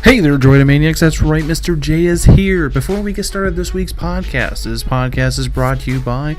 Hey there, Droid Maniacs. That's right, Mr. J is here. Before we get started this week's podcast, this podcast is brought to you by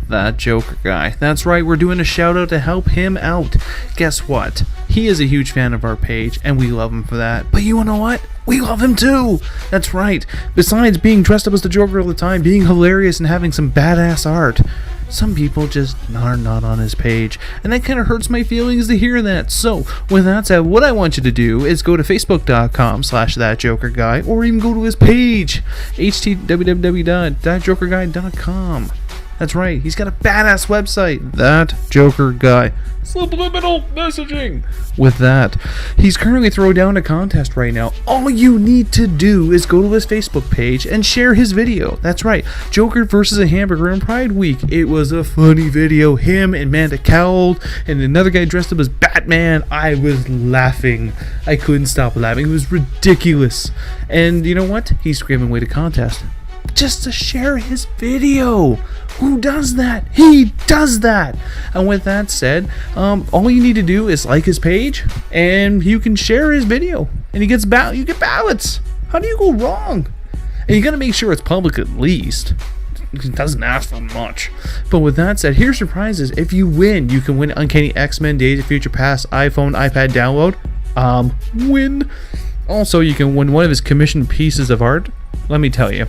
That Joker Guy. That's right, we're doing a shout out to help him out. Guess what? He is a huge fan of our page, and we love him for that. But you wanna know what? We love him too! That's right. Besides being dressed up as the Joker all the time, being hilarious, and having some badass art, some people just are not on his page, and that kind of hurts my feelings to hear that. So, with that said, what I want you to do is go to facebook.com/thatjokerguy, or even go to his page, www.thatjokerguy.com. That's right, he's got a badass website, That Joker Guy. Subliminal messaging. With that, he's currently throwing down a contest right now. All you need to do is go to his Facebook page and share his video. That's right, Joker versus a hamburger in Pride Week. It was a funny video. Him and Manda Cowled and another guy dressed up as Batman. I was laughing. I couldn't stop laughing. It was ridiculous. And you know what? He's giving away the contest just to share his video. Who does that? He does that. And with that said, all you need to do is like his page, and you can share his video, and you get ballots. How do you go wrong? And you got to make sure it's public at least. It doesn't ask for much. But with that said, here's your prizes. If you win, you can win Uncanny X-Men Days of Future Past iPhone, iPad download. Win. Also, you can win one of his commissioned pieces of art. Let me tell you,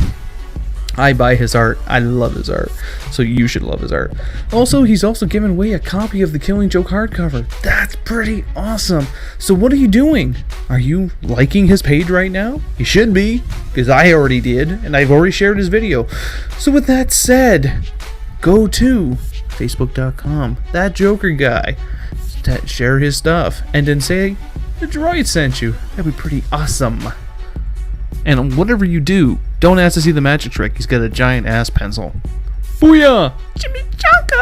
I buy his art. I love his art. So you should love his art. Also, he's also giving away a copy of the Killing Joke hardcover. That's pretty awesome. So what are you doing? Are you liking his page right now? You should be, because I already did, and I've already shared his video. So with that said, go to facebook.com, That Joker Guy, to share his stuff, and then say the Droid sent you. That'd be pretty awesome. And whatever you do, don't ask to see the magic trick. He's got a giant ass pencil. Booyah! Jimmy Chaka!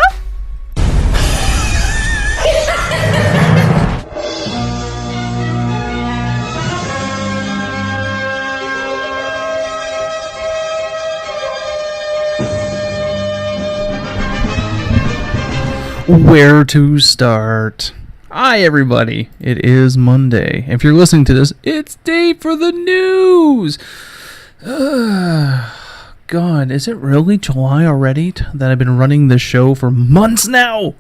Where to start? Hi everybody, it is Monday. If you're listening to this, it's day for the news. God, is it really July already that I've been running this show for months now?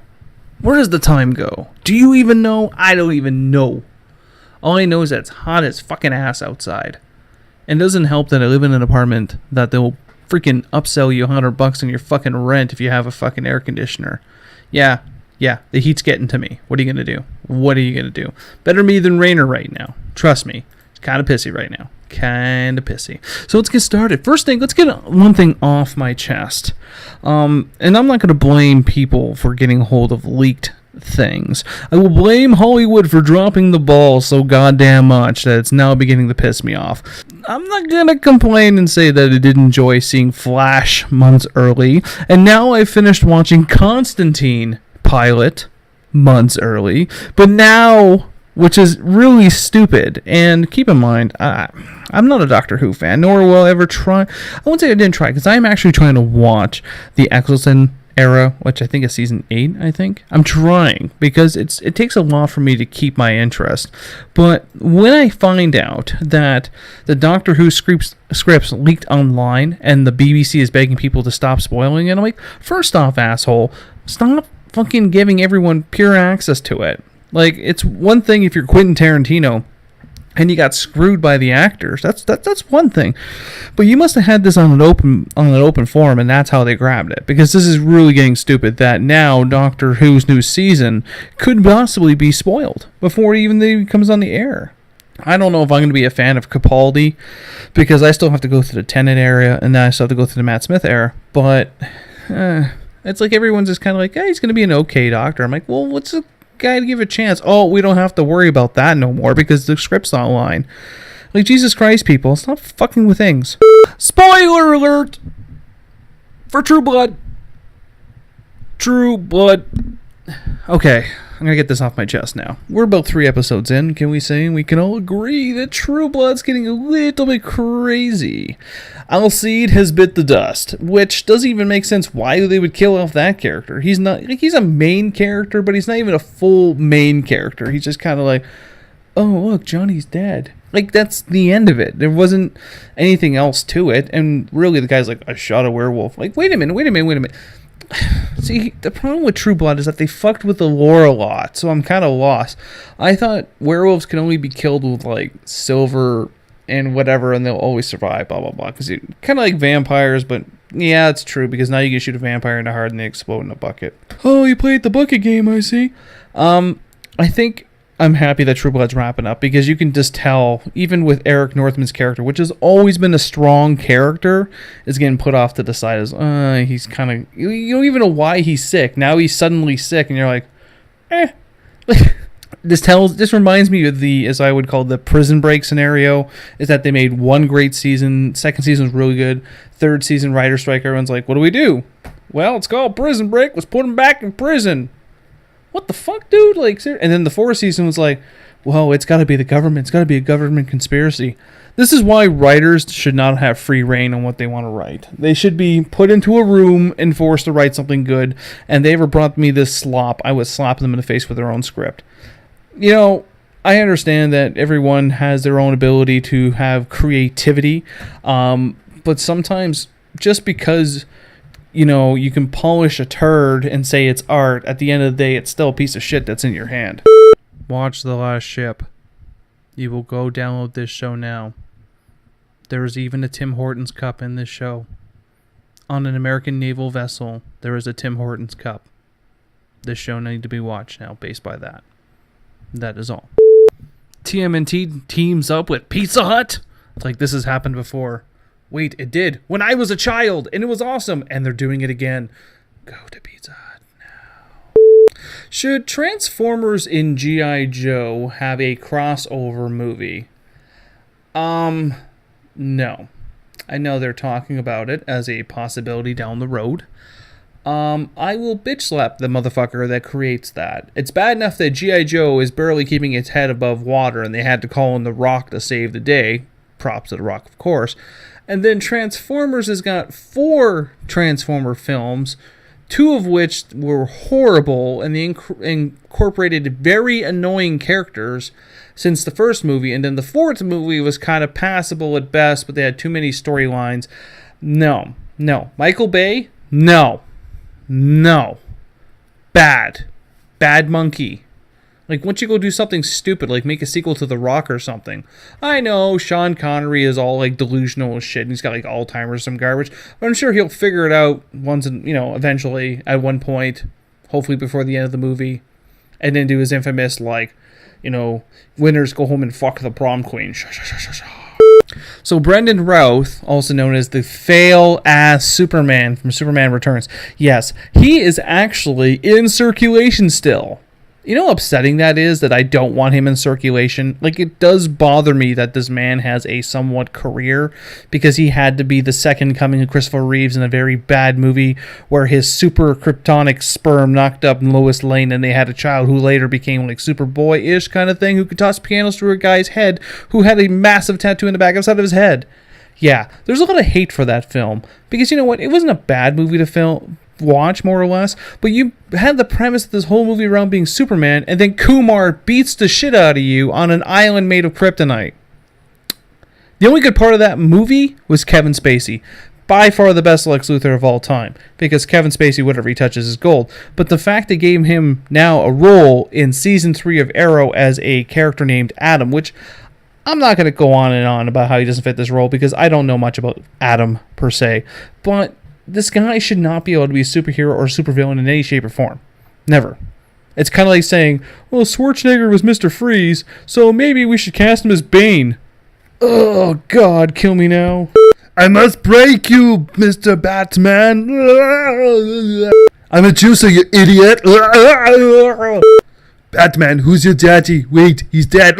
Where does the time go? Do you even know? I don't even know. All I know is that it's hot as fucking ass outside. And it doesn't help that I live in an apartment that they'll freaking upsell you $100 on your fucking rent if you have a fucking air conditioner. Yeah, the heat's getting to me. What are you going to do? What are you going to do? Better me than Rainer right now. Trust me. It's kind of pissy right now. Kind of pissy. So let's get started. First thing, let's get one thing off my chest. And I'm not going to blame people for getting hold of leaked things. I will blame Hollywood for dropping the ball so goddamn much that it's now beginning to piss me off. I'm not gonna complain and say that I did enjoy seeing Flash months early, and now I've finished watching Constantine pilot months early, but now, which is really stupid. And keep in mind, I'm not a Doctor Who fan, nor will I ever try. I won't say I didn't try, because I'm actually trying to watch the Eccleston era, which I think is season 8, I think. I'm trying, because it takes a lot for me to keep my interest. But when I find out that the Doctor Who scripts leaked online, and the BBC is begging people to stop spoiling it, I'm like, first off, asshole, stop fucking giving everyone pure access to it. Like, it's one thing if you're Quentin Tarantino and you got screwed by the actors. That's one thing. But you must have had this on an open forum, and that's how they grabbed it. Because this is really getting stupid that now Doctor Who's new season could possibly be spoiled before it even comes on the air. I don't know if I'm going to be a fan of Capaldi, because I still have to go through the Tennant era, and then I still have to go through the Matt Smith era. But it's like everyone's just kind of like, hey, he's going to be an okay doctor. I'm like, well, what's the guy to give a chance? Oh, we don't have to worry about that no more because the script's online. Like, Jesus Christ, people, stop fucking with things. Spoiler alert for True Blood. Okay, I'm gonna get this off my chest now. We're about 3 episodes in. Can we say we can all agree that True Blood's getting a little bit crazy? Alsied has bit the dust, which doesn't even make sense why they would kill off that character. He's not, like, he's a main character, but he's not even a full main character. He's just kind of like, oh, look, Johnny's dead. Like, that's the end of it. There wasn't anything else to it. And really, the guy's like, I shot a werewolf. Like, wait a minute. See, the problem with True Blood is that they fucked with the lore a lot, so I'm kind of lost. I thought werewolves can only be killed with, like, silver and whatever, and they'll always survive, blah, blah, blah. Because kind of like vampires, but yeah, it's true, because now you can shoot a vampire in the heart and they explode in a bucket. Oh, you played the bucket game, I see. I think I'm happy that True Blood's wrapping up, because you can just tell, even with Eric Northman's character, which has always been a strong character, is getting put off to the side as, he's kind of, you don't even know why he's sick. Now he's suddenly sick, and you're like, This reminds me of the, as I would call the Prison Break scenario, is that they made one great season, second season was really good, third season writer strike, everyone's like, what do? Well, it's called Prison Break, let's put him back in prison. What the fuck, dude? Like, and then the fourth season was like, well, it's got to be the government. It's got to be a government conspiracy. This is why writers should not have free reign on what they want to write. They should be put into a room and forced to write something good. And they ever brought me this slop, I would slap them in the face with their own script. You know, I understand that everyone has their own ability to have creativity. But sometimes just because, you know, you can polish a turd and say it's art, at the end of the day, it's still a piece of shit that's in your hand. Watch The Last Ship. You will go download this show now. There is even a Tim Hortons cup in this show. On an American naval vessel, there is a Tim Hortons cup. This show needs to be watched now, based by that. That is all. TMNT teams up with Pizza Hut. It's like this has happened before. Wait, it did. When I was a child, and it was awesome, and they're doing it again. Go to Pizza Hut now. Should Transformers in G.I. Joe have a crossover movie? No. I know they're talking about it as a possibility down the road. I will bitch slap the motherfucker that creates that. It's bad enough that G.I. Joe is barely keeping its head above water, and they had to call in The Rock to save the day. Props to The Rock, of course. And then Transformers has got 4 Transformer films, 2 of which were horrible, and they incorporated very annoying characters since the first movie. And then the 4th movie was kind of passable at best, but they had too many storylines. No. Michael Bay? No. Bad monkey. Like, once you go do something stupid, like make a sequel to The Rock or something. I know Sean Connery is all, like, delusional as shit, and he's got, like, Alzheimer's or some garbage, but I'm sure he'll figure it out once, eventually, at one point, hopefully before the end of the movie, and then do his infamous, like, winners go home and fuck the prom queen. So Brendan Routh, also known as the fail-ass Superman from Superman Returns, yes, he is actually in circulation still. You know how upsetting that is, that I don't want him in circulation? Like, it does bother me that this man has a somewhat career, because he had to be the second coming of Christopher Reeves in a very bad movie where his super kryptonic sperm knocked up Lois Lane and they had a child who later became like Superboy-ish kind of thing, who could toss pianos through a guy's head who had a massive tattoo in the back outside of his head. Yeah, there's a lot of hate for that film, because you know what? It wasn't a bad movie to watch, more or less, but you had the premise of this whole movie around being Superman, and then Kumar beats the shit out of you on an island made of kryptonite. The only good part of that movie was Kevin Spacey. By far the best Lex Luthor of all time, because Kevin Spacey, whatever he touches is gold. But the fact they gave him now a role in season 3 of Arrow as a character named Adam, which I'm not going to go on and on about how he doesn't fit this role, because I don't know much about Adam per se, but this guy should not be able to be a superhero or supervillain in any shape or form. Never. It's kind of like saying, well, Schwarzenegger was Mr. Freeze, so maybe we should cast him as Bane. Oh, God, kill me now. I must break you, Mr. Batman. I'm a juicer, you idiot. Batman, who's your daddy? Wait, he's dead.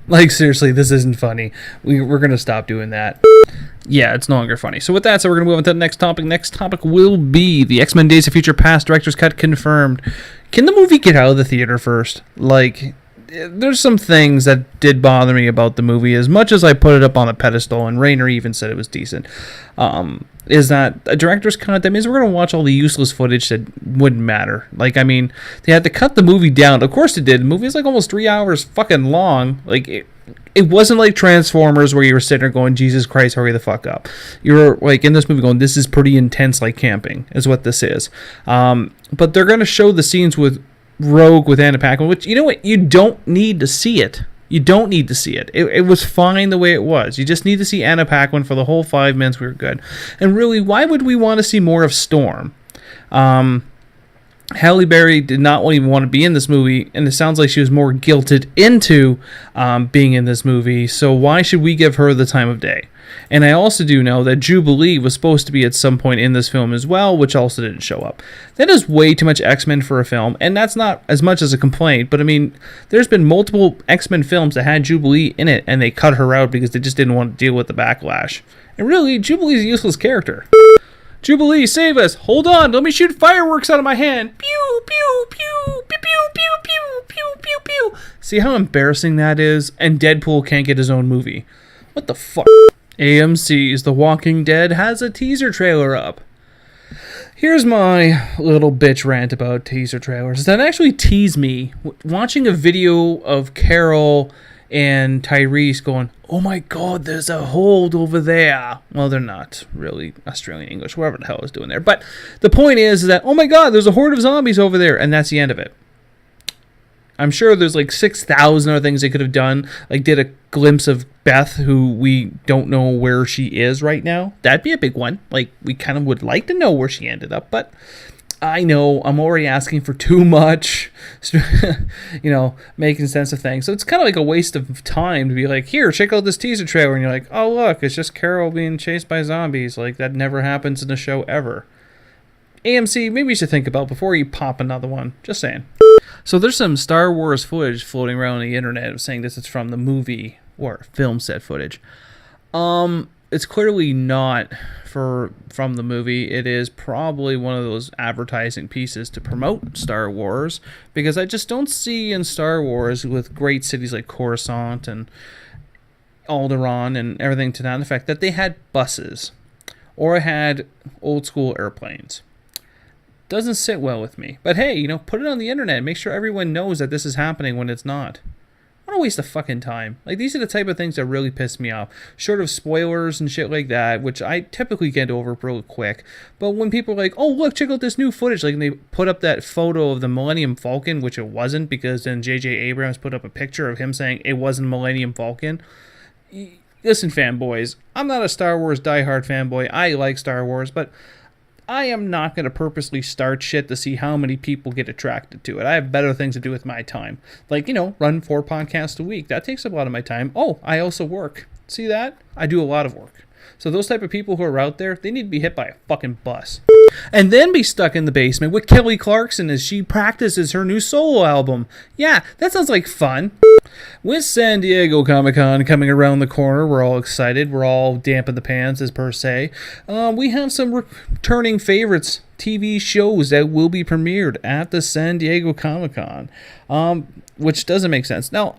Like, seriously, this isn't funny. We're going to stop doing that. Yeah, it's no longer funny. So with that, we're going to move on to the next topic. Next topic will be the X-Men Days of Future Past Director's Cut confirmed. Can the movie get out of the theater first? Like, there's some things that did bother me about the movie, as much as I put it up on a pedestal, and Rainer even said it was decent. is that a director's cut, that means we're going to watch all the useless footage that wouldn't matter. Like, I mean, they had to cut the movie down. Of course it did. The movie is like almost 3 hours fucking long. Like, it wasn't like Transformers where you were sitting there going, Jesus Christ, hurry the fuck up. You were like in this movie going, this is pretty intense, like camping is what this is. But they're going to show the scenes with Rogue, with Anna Paquin, which, you know what, you don't need to see it. You don't need to see it. It was fine the way it was. You just need to see Anna Paquin for the whole 5 minutes. We were good. And really, why would we want to see more of Storm? Halle Berry did not even want to be in this movie, and it sounds like she was more guilted into being in this movie, so why should we give her the time of day? And I also do know that Jubilee was supposed to be at some point in this film as well, which also didn't show up. That is way too much X-Men for a film, and that's not as much as a complaint, but I mean, there's been multiple X-Men films that had Jubilee in it, and they cut her out because they just didn't want to deal with the backlash. And really, Jubilee's a useless character. Jubilee, save us! Hold on, let me shoot fireworks out of my hand! Pew, pew, pew, pew, pew, pew, pew, pew, pew, pew. See how embarrassing that is? And Deadpool can't get his own movie. What the fuck? AMC's The Walking Dead has a teaser trailer up. Here's my little bitch rant about teaser trailers. That actually teased me. Watching a video of Carol and Tyrese going, oh my god, there's a hold over there. Well, they're not really Australian English, whatever the hell is doing there. But the point is that, oh my god, there's a horde of zombies over there. And that's the end of it. I'm sure there's like 6,000 other things they could have done. Like did a glimpse of Beth, who we don't know where she is right now. That'd be a big one. Like we kind of would like to know where she ended up. But I know I'm already asking for too much, you know, making sense of things. So it's kind of like a waste of time to be like, here, check out this teaser trailer. And you're like, oh, look, it's just Carol being chased by zombies. Like that never happens in the show ever. AMC, maybe you should think about before you pop another one. Just saying. So there's some Star Wars footage floating around the internet saying this is from the movie or film set footage. It's clearly not from the movie. It is probably one of those advertising pieces to promote Star Wars, because I just don't see in Star Wars, with great cities like Coruscant and Alderaan and everything to that effect, that they had buses or had old school airplanes. Doesn't sit well with me. But hey, you know, put it on the internet. Make sure everyone knows that this is happening when it's not. I don't waste the fucking time. Like, these are the type of things that really piss me off. Short of spoilers and shit like that, which I typically get over real quick. But when people are like, oh, look, check out this new footage. Like, and they put up that photo of the Millennium Falcon, which it wasn't, because then J.J. Abrams put up a picture of him saying it wasn't Millennium Falcon. Listen, fanboys, I'm not a Star Wars diehard fanboy. I like Star Wars, but I am not going to purposely start shit to see how many people get attracted to it. I have better things to do with my time. Like, you know, run 4 podcasts a week. That takes up a lot of my time. Oh, I also work. See that? I do a lot of work. So those type of people who are out there, they need to be hit by a fucking bus. And then be stuck in the basement with Kelly Clarkson as she practices her new solo album. Yeah, that sounds like fun. With San Diego ComicCon coming around the corner, we're all excited. We're all damp in the pants, as per se. We have some returning favorites, TV shows that will be premiered at the San Diego ComicCon, which doesn't make sense. Now,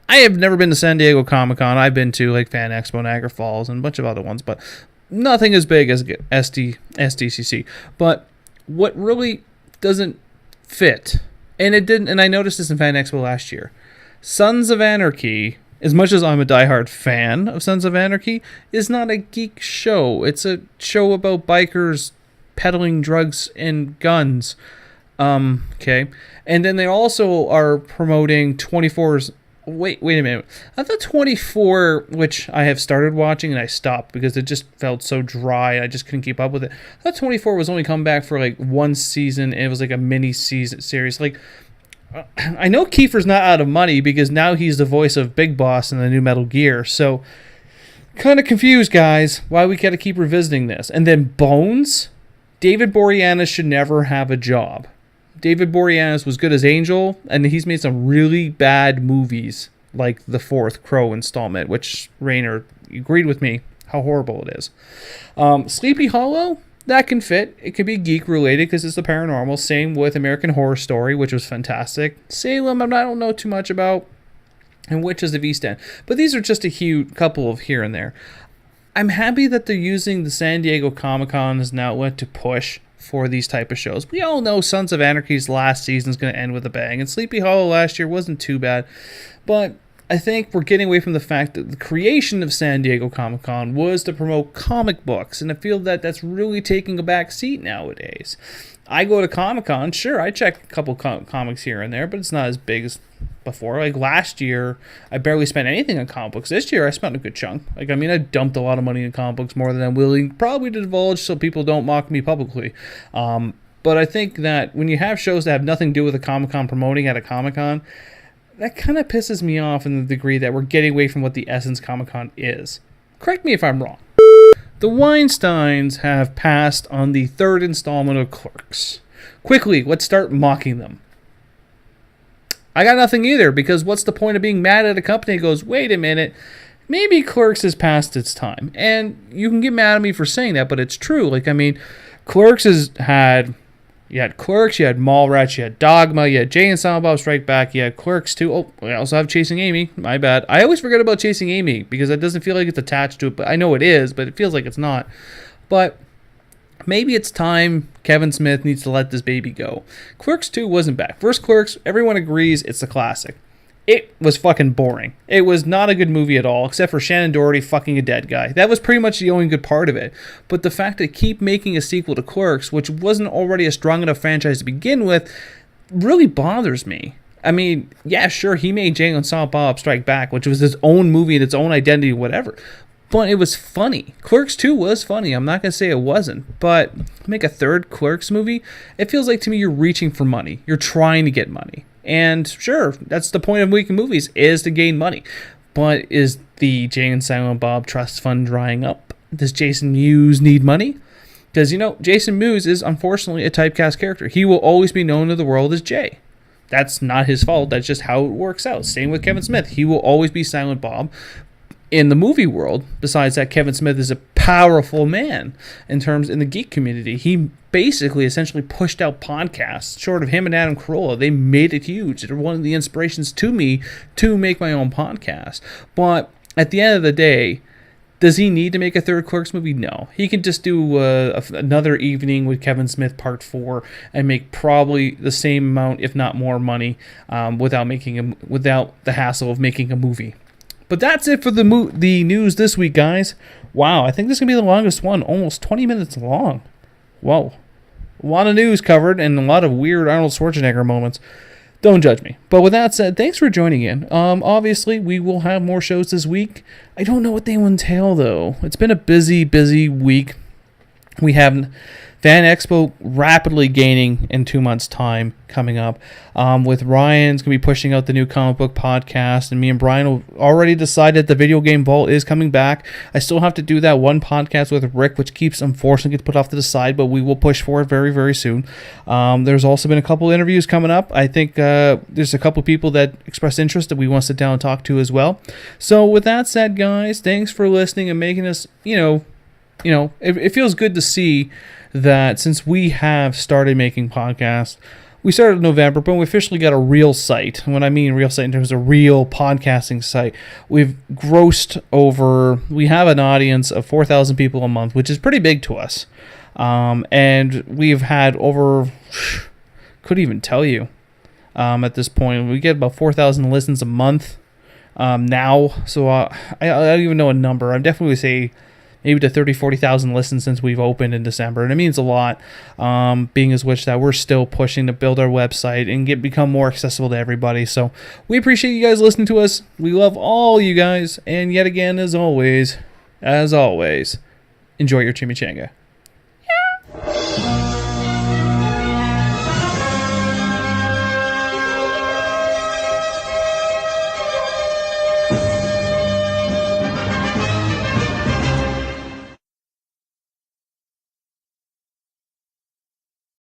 I have never been to San Diego ComicCon. I've been to like Fan Expo, Niagara Falls, and a bunch of other ones, but nothing as big as SDCC. But what really doesn't fit, and it didn't, and I noticed this in Fan Expo last year, Sons of Anarchy, as much as I'm a diehard fan of Sons of Anarchy, is not a geek show. It's a show about bikers peddling drugs and guns. Okay. And then they also are promoting 24's. Wait a minute. I thought 24, which I have started watching and I stopped because it just felt so dry. I just couldn't keep up with it. I thought 24 was only come back for like one season, and it was like a mini season series. Like, I know Kiefer's not out of money because now he's the voice of Big Boss in the new Metal Gear. So, kind of confused, guys, why we got to keep revisiting this. And then Bones, David Boreanaz should never have a job. David Boreanaz was good as Angel, and he's made some really bad movies, like the 4th Crow installment, which Rainer agreed with me how horrible it is. Sleepy Hollow, that can fit. It could be geek-related because it's the paranormal. Same with American Horror Story, which was fantastic. Salem, I don't know too much about, and Witches of East End. But these are just a couple of here and there. I'm happy that they're using the San Diego Comic-Con as an outlet to push for these type of shows. We all know Sons of Anarchy's last season is going to end with a bang, and Sleepy Hollow last year wasn't too bad, but I think we're getting away from the fact that the creation of San Diego Comic-Con was to promote comic books, and I feel that that's really taking a back seat nowadays. I go to Comic-Con, sure, I check a couple comics here and there, but it's not as big as before. Like last year, I barely spent anything on comic books. This year, I spent a good chunk. Like, I mean, I dumped a lot of money in comic books, more than I'm willing probably to divulge so people don't mock me publicly. But I think that when you have shows that have nothing to do with a Comic-Con promoting at a Comic-Con, that kind of pisses me off in the degree that we're getting away from what the essence Comic-Con is. Correct me if I'm wrong. The Weinsteins have passed on the third installment of Clerks. Quickly, let's start mocking them. I got nothing either, because what's the point of being mad at a company that goes, wait a minute, maybe Clerks has passed its time. And you can get mad at me for saying that, but it's true. Like, I mean, Clerks has had... You had Clerks, you had Mallrats, you had Dogma, you had Jay and Silent Bob Strike Back, you had Clerks too. Oh, we also have Chasing Amy. My bad. I always forget about Chasing Amy because it doesn't feel like it's attached to it, but I know it is, but it feels like it's not. But maybe it's time Kevin Smith needs to let this baby go. Clerks 2 wasn't bad. First Clerks, everyone agrees it's a classic. It was fucking boring. It was not a good movie at all, except for Shannon Doherty fucking a dead guy. That was pretty much the only good part of it. But the fact that keep making a sequel to Clerks, which wasn't already a strong enough franchise to begin with, really bothers me. I mean, yeah, sure, he made Jay and Silent Bob Strike Back, which was his own movie and its own identity, whatever. But it was funny. Clerks 2 was funny. I'm not going to say it wasn't. But make a third Clerks movie, it feels like to me you're reaching for money. You're trying to get money. And sure, that's the point of making movies, is to gain money. But is the Jay and Silent Bob Trust Fund drying up? Does Jason Mewes need money? Because, you know, Jason Mewes is unfortunately a typecast character. He will always be known to the world as Jay. That's not his fault. That's just how it works out. Same with Kevin Smith. He will always be Silent Bob. In the movie world, besides that, Kevin Smith is a powerful man in the geek community. He basically essentially pushed out podcasts. Short of him and Adam Carolla, they made it huge. They're one of the inspirations to me to make my own podcast. But at the end of the day, does he need to make a third Clerks movie? No. He can just do another evening with Kevin Smith Part 4 and make probably the same amount, if not more, money without the hassle of making a movie. But that's it for the news this week, guys. Wow, I think this is going to be the longest one, almost 20 minutes long. Whoa. A lot of news covered and a lot of weird Arnold Schwarzenegger moments. Don't judge me. But with that said, thanks for joining in. Obviously, we will have more shows this week. I don't know what they will entail, though. It's been a busy, busy week. We have Fan Expo rapidly gaining in 2 months' time coming up. With Ryan's going to be pushing out the new comic book podcast, and me and Brian have already decided the Video Game Vault is coming back. I still have to do that one podcast with Rick, which keeps unfortunately gets put off to the side, but we will push for it very, very soon. There's also been a couple interviews coming up. I think there's a couple people that expressed interest that we want to sit down and talk to as well. So with that said, guys, thanks for listening and making us, it feels good to see that since we have started making podcasts, we started in November, but we officially got a real site. And when I mean real site in terms of real podcasting site, we have an audience of 4,000 people a month, which is pretty big to us. And we've had couldn't even tell you at this point. We get about 4,000 listens a month now. So I don't even know a number. I'm definitely going to say maybe to 30,000, 40,000 listens since we've opened in December. And it means a lot, being as which that we're still pushing to build our website and become more accessible to everybody. So we appreciate you guys listening to us. We love all you guys. And yet again, as always, enjoy your chimichanga.